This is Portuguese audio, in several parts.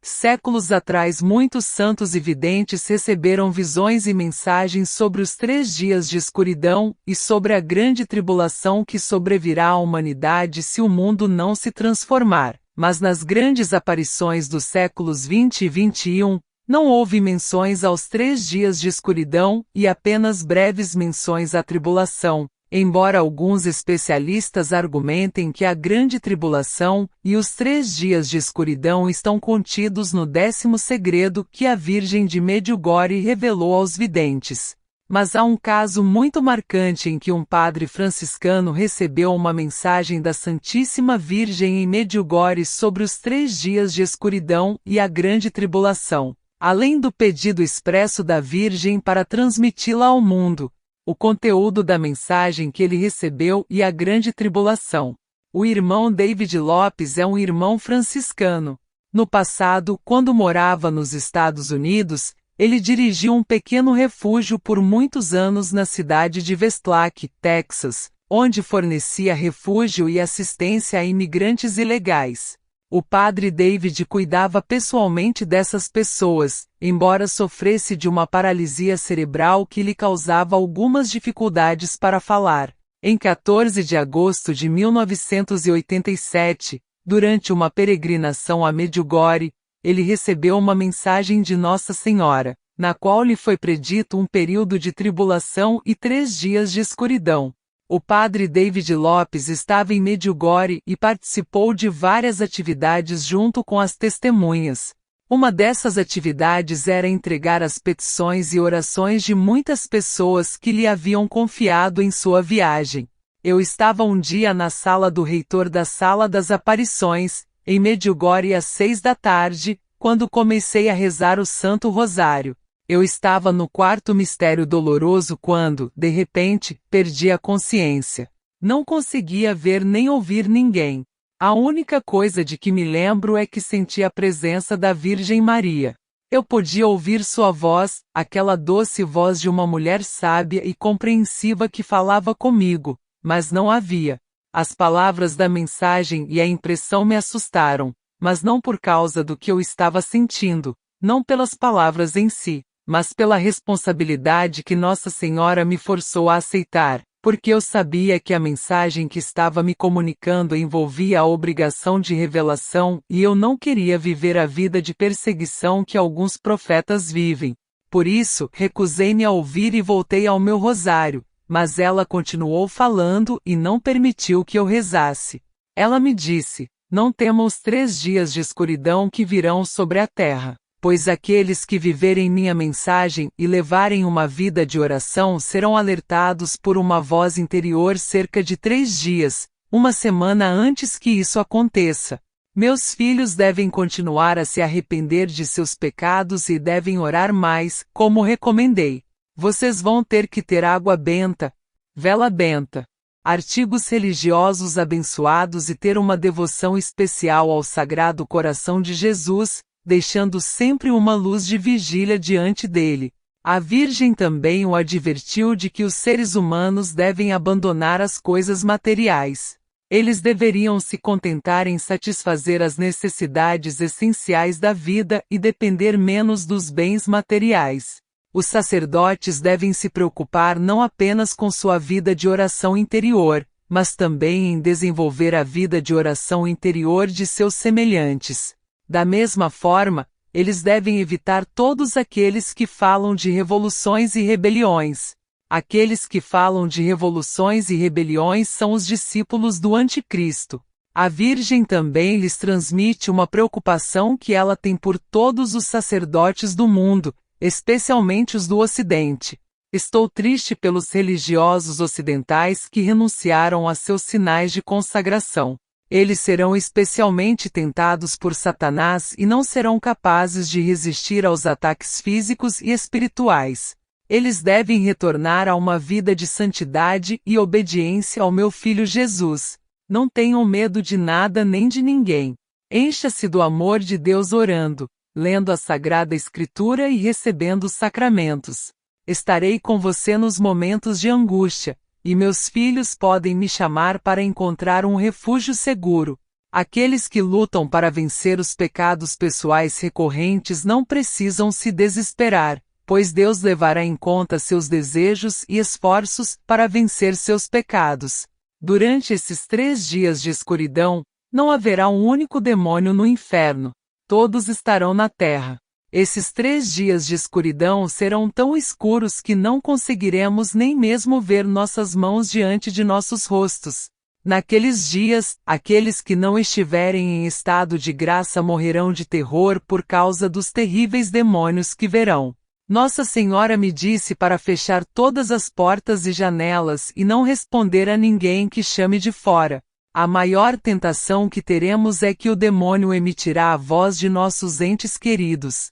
Séculos atrás muitos santos e videntes receberam visões e mensagens sobre os 3 dias de escuridão e sobre a grande tribulação que sobrevirá à humanidade se o mundo não se transformar. Mas nas grandes aparições dos séculos 20 e 21, não houve menções aos 3 dias de escuridão e apenas breves menções à tribulação. Embora alguns especialistas argumentem que a grande tribulação e os 3 dias de escuridão estão contidos no 10º segredo que a Virgem de Medjugorje revelou aos videntes. Mas há um caso muito marcante em que um padre franciscano recebeu uma mensagem da Santíssima Virgem em Medjugorje sobre os 3 dias de escuridão e a grande tribulação, além do pedido expresso da Virgem para transmiti-la ao mundo. O conteúdo da mensagem que ele recebeu e a grande tribulação. O irmão David Lopes é um irmão franciscano. No passado, quando morava nos Estados Unidos, ele dirigiu um pequeno refúgio por muitos anos na cidade de Westlake, Texas, onde fornecia refúgio e assistência a imigrantes ilegais. O padre David cuidava pessoalmente dessas pessoas, embora sofresse de uma paralisia cerebral que lhe causava algumas dificuldades para falar. Em 14 de agosto de 1987, durante uma peregrinação a Medjugorje, ele recebeu uma mensagem de Nossa Senhora, na qual lhe foi predito um período de tribulação e 3 dias de escuridão. O padre David Lopes estava em Medjugorje e participou de várias atividades junto com as testemunhas. Uma dessas atividades era entregar as petições e orações de muitas pessoas que lhe haviam confiado em sua viagem. Eu estava um dia na sala do reitor da Sala das Aparições, em Medjugorje às 6 da tarde, quando comecei a rezar o Santo Rosário. Eu estava no 4º mistério doloroso quando, de repente, perdi a consciência. Não conseguia ver nem ouvir ninguém. A única coisa de que me lembro é que senti a presença da Virgem Maria. Eu podia ouvir sua voz, aquela doce voz de uma mulher sábia e compreensiva que falava comigo, mas não havia. As palavras da mensagem e a impressão me assustaram, mas não por causa do que eu estava sentindo, não pelas palavras em si, mas pela responsabilidade que Nossa Senhora me forçou a aceitar, porque eu sabia que a mensagem que estava me comunicando envolvia a obrigação de revelação e eu não queria viver a vida de perseguição que alguns profetas vivem. Por isso, recusei-me a ouvir e voltei ao meu rosário, mas ela continuou falando e não permitiu que eu rezasse. Ela me disse: não tema os 3 dias de escuridão que virão sobre a terra. Pois aqueles que viverem minha mensagem e levarem uma vida de oração serão alertados por uma voz interior cerca de 3 dias, uma semana antes que isso aconteça. Meus filhos devem continuar a se arrepender de seus pecados e devem orar mais, como recomendei. Vocês vão ter que ter água benta, vela benta, artigos religiosos abençoados e ter uma devoção especial ao Sagrado Coração de Jesus, deixando sempre uma luz de vigília diante dele. A Virgem também o advertiu de que os seres humanos devem abandonar as coisas materiais. Eles deveriam se contentar em satisfazer as necessidades essenciais da vida e depender menos dos bens materiais. Os sacerdotes devem se preocupar não apenas com sua vida de oração interior, mas também em desenvolver a vida de oração interior de seus semelhantes. Da mesma forma, eles devem evitar todos aqueles que falam de revoluções e rebeliões. Aqueles que falam de revoluções e rebeliões são os discípulos do Anticristo. A Virgem também lhes transmite uma preocupação que ela tem por todos os sacerdotes do mundo, especialmente os do Ocidente. Estou triste pelos religiosos ocidentais que renunciaram a seus sinais de consagração. Eles serão especialmente tentados por Satanás e não serão capazes de resistir aos ataques físicos e espirituais. Eles devem retornar a uma vida de santidade e obediência ao meu Filho Jesus. Não tenham medo de nada nem de ninguém. Encha-se do amor de Deus orando, lendo a Sagrada Escritura e recebendo os sacramentos. Estarei com você nos momentos de angústia, e meus filhos podem me chamar para encontrar um refúgio seguro. Aqueles que lutam para vencer os pecados pessoais recorrentes não precisam se desesperar, pois Deus levará em conta seus desejos e esforços para vencer seus pecados. Durante esses 3 dias de escuridão, não haverá um único demônio no inferno. Todos estarão na terra. Esses 3 dias de escuridão serão tão escuros que não conseguiremos nem mesmo ver nossas mãos diante de nossos rostos. Naqueles dias, aqueles que não estiverem em estado de graça morrerão de terror por causa dos terríveis demônios que verão. Nossa Senhora me disse para fechar todas as portas e janelas e não responder a ninguém que chame de fora. A maior tentação que teremos é que o demônio emitirá a voz de nossos entes queridos.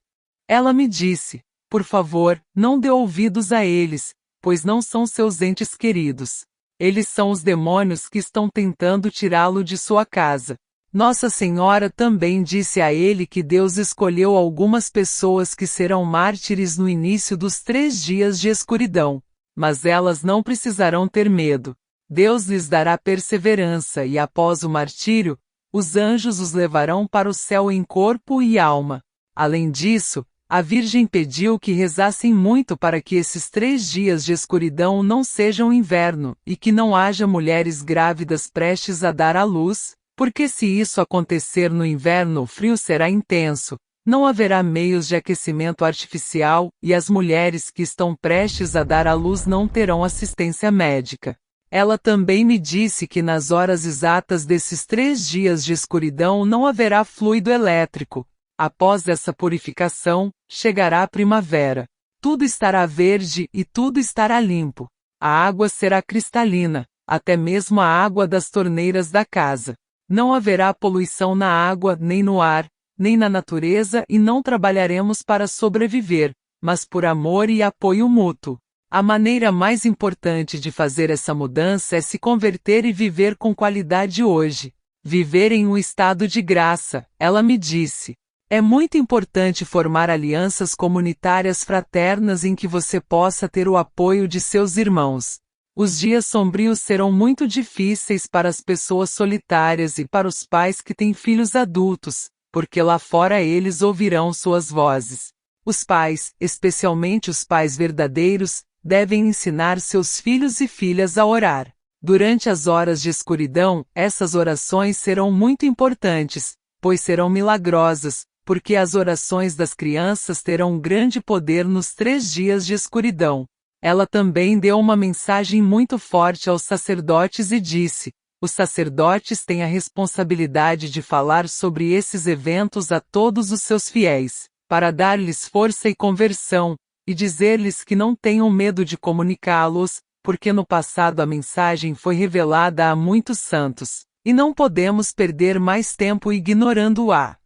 Ela me disse, por favor, não dê ouvidos a eles, pois não são seus entes queridos. Eles são os demônios que estão tentando tirá-lo de sua casa. Nossa Senhora também disse a ele que Deus escolheu algumas pessoas que serão mártires no início dos 3 dias de escuridão. Mas elas não precisarão ter medo. Deus lhes dará perseverança e após o martírio, os anjos os levarão para o céu em corpo e alma. Além disso, a Virgem pediu que rezassem muito para que esses 3 dias de escuridão não sejam inverno e que não haja mulheres grávidas prestes a dar à luz, porque se isso acontecer no inverno o frio será intenso, não haverá meios de aquecimento artificial e as mulheres que estão prestes a dar à luz não terão assistência médica. Ela também me disse que nas horas exatas desses 3 dias de escuridão não haverá fluido elétrico. Após essa purificação, chegará a primavera. Tudo estará verde e tudo estará limpo. A água será cristalina, até mesmo a água das torneiras da casa. Não haverá poluição na água, nem no ar, nem na natureza e não trabalharemos para sobreviver, mas por amor e apoio mútuo. A maneira mais importante de fazer essa mudança é se converter e viver com qualidade hoje. Viver em um estado de graça, ela me disse. É muito importante formar alianças comunitárias fraternas em que você possa ter o apoio de seus irmãos. Os dias sombrios serão muito difíceis para as pessoas solitárias e para os pais que têm filhos adultos, porque lá fora eles ouvirão suas vozes. Os pais, especialmente os pais verdadeiros, devem ensinar seus filhos e filhas a orar. Durante as horas de escuridão, essas orações serão muito importantes, pois serão milagrosas, porque as orações das crianças terão um grande poder nos 3 dias de escuridão. Ela também deu uma mensagem muito forte aos sacerdotes e disse: os sacerdotes têm a responsabilidade de falar sobre esses eventos a todos os seus fiéis, para dar-lhes força e conversão, e dizer-lhes que não tenham medo de comunicá-los, porque no passado a mensagem foi revelada a muitos santos, e não podemos perder mais tempo ignorando-a.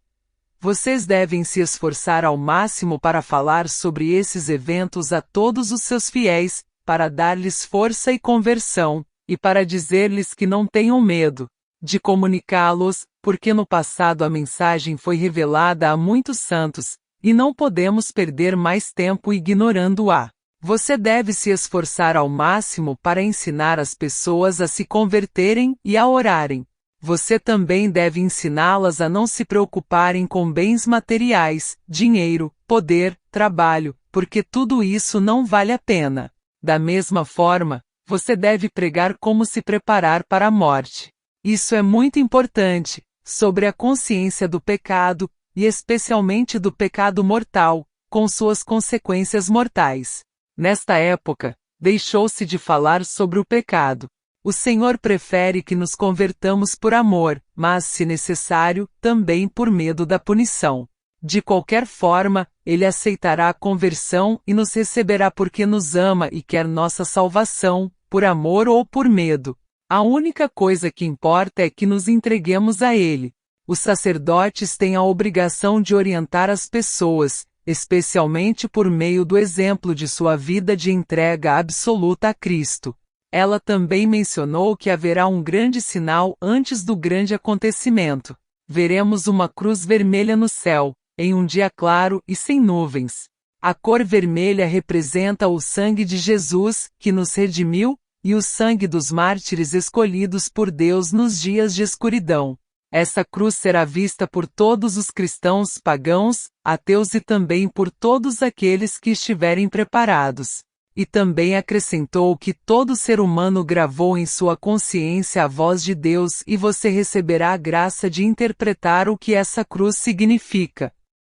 Vocês devem se esforçar ao máximo para falar sobre esses eventos a todos os seus fiéis, para dar-lhes força e conversão, e para dizer-lhes que não tenham medo de comunicá-los, porque no passado a mensagem foi revelada a muitos santos, e não podemos perder mais tempo ignorando-a. Você deve se esforçar ao máximo para ensinar as pessoas a se converterem e a orarem. Você também deve ensiná-las a não se preocuparem com bens materiais, dinheiro, poder, trabalho, porque tudo isso não vale a pena. Da mesma forma, você deve pregar como se preparar para a morte. Isso é muito importante, sobre a consciência do pecado, e especialmente do pecado mortal, com suas consequências mortais. Nesta época, deixou-se de falar sobre o pecado. O Senhor prefere que nos convertamos por amor, mas, se necessário, também por medo da punição. De qualquer forma, Ele aceitará a conversão e nos receberá porque nos ama e quer nossa salvação, por amor ou por medo. A única coisa que importa é que nos entreguemos a Ele. Os sacerdotes têm a obrigação de orientar as pessoas, especialmente por meio do exemplo de sua vida de entrega absoluta a Cristo. Ela também mencionou que haverá um grande sinal antes do grande acontecimento. Veremos uma cruz vermelha no céu, em um dia claro e sem nuvens. A cor vermelha representa o sangue de Jesus, que nos redimiu, e o sangue dos mártires escolhidos por Deus nos dias de escuridão. Essa cruz será vista por todos os cristãos pagãos, ateus e também por todos aqueles que estiverem preparados. E também acrescentou que todo ser humano gravou em sua consciência a voz de Deus e você receberá a graça de interpretar o que essa cruz significa.